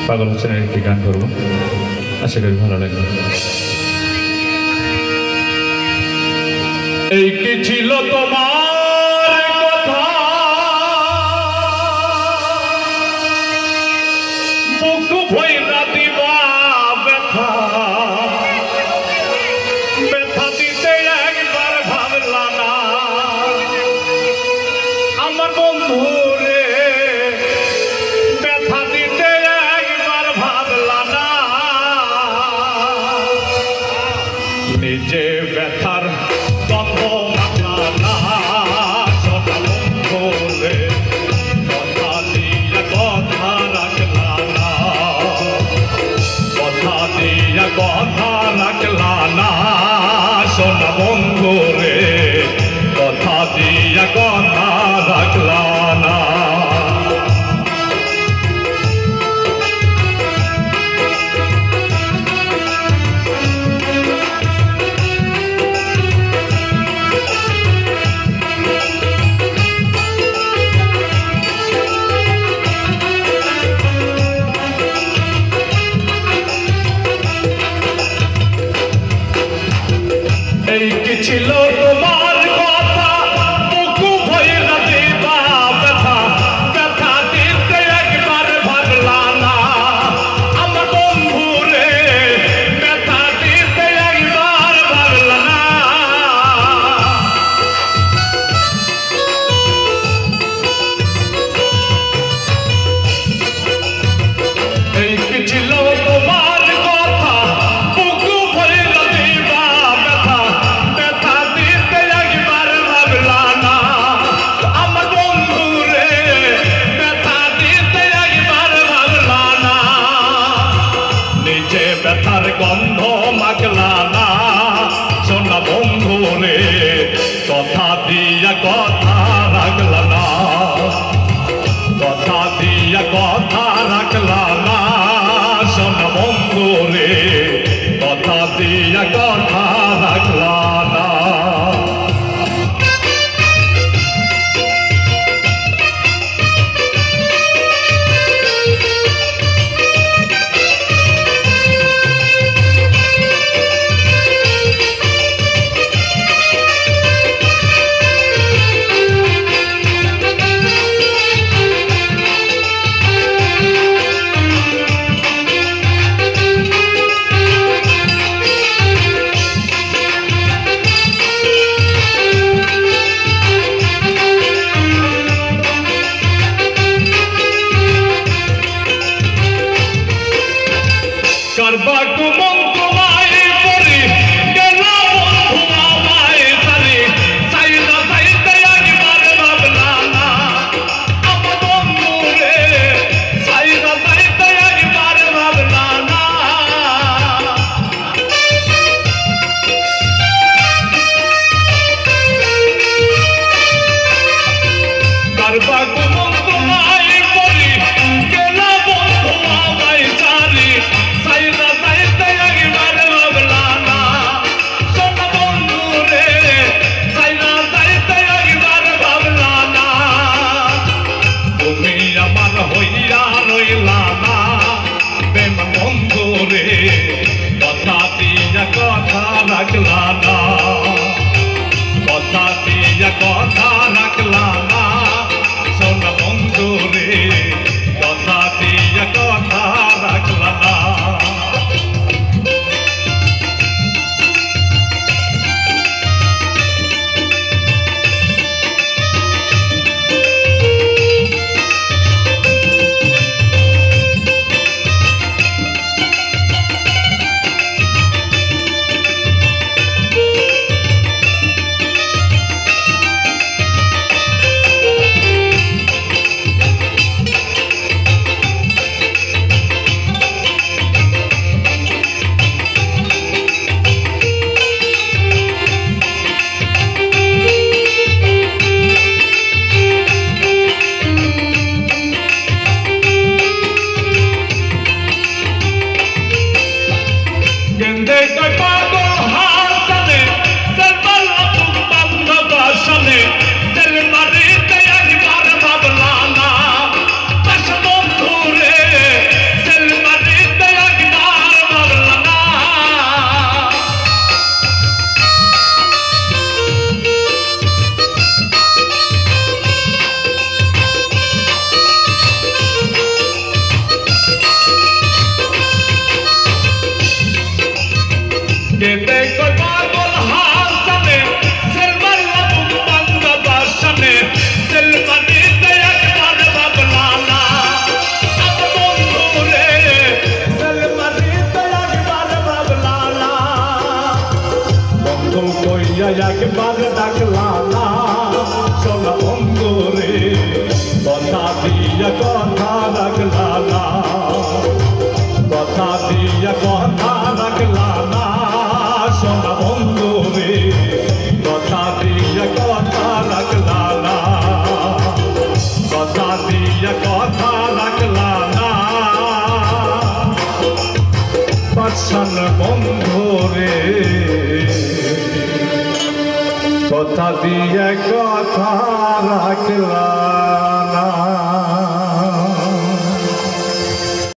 পাগল হোসেনের একটি গান করব, আশা করি ভালো লাগবে। এই কি ছিল তোমার কথা, বুক ভইরা দিবা ব্যথা, ব্যথা দিতে একবার ভাবলা না আমার বন্ধু রে, ব্যথা দিতে একবার ভাবলা না, নিজে ব্যথার দ্বন্দ্ব মাখলা না, সোনা বন্ধু রে কথা দিয়া কথা রাখলা না, কথা দিয়া কথা রাখলা না, সোনা বন্ধু রে কথা দিয়া কথা রাখলা না। এই কি ছিল তোমার কথা, বুক ভইরা দিবা ব্যথা, ব্যথা দিতে একবার ভাবলা না আমার বন্ধু রে, ব্যথা দিতে একবার ভাবলা না। এই কি ছিল তোমার কথা, বুক ভইরা দিবা ব্যথা, ব্যথা দিতে একবার ভাবলা না আমার বন্ধু রে, ব্যথা দিতে একবার ভাবলা না, নিজে ব্যথার গন্ধ মাখলা না, সোনা বন্ধু রে কথা দিয়া কথা রাখলা না, কথা দিয়া কথা রাখলা না, সোনা বন্ধু রে কথা দিয়া কথা রাখলা না। কারবা কুমন তোমায় পরি গেল বন্ধু আমায় সারি, সাইনা সাইতে একবার ভাবলা না আমার বন্ধু রে, সাইনা সাইতে একবার ভাবলা না। কারবা কুমন তোমায় পরি গেল বন্ধু আমায় সারি, সাইনা সাইতে একবার ডাকলা না সোনা বন্ধু রে কথা দিয়া কথা রাখলা না কথা দিয়া কথা রাখলা না সোনা বন্ধু রে কথা দিয়া কথা রাখলা না কথা দিয়া কথা রাখলা না পাশান বন্ধু রে কথা দিয়ে কথা রাখলা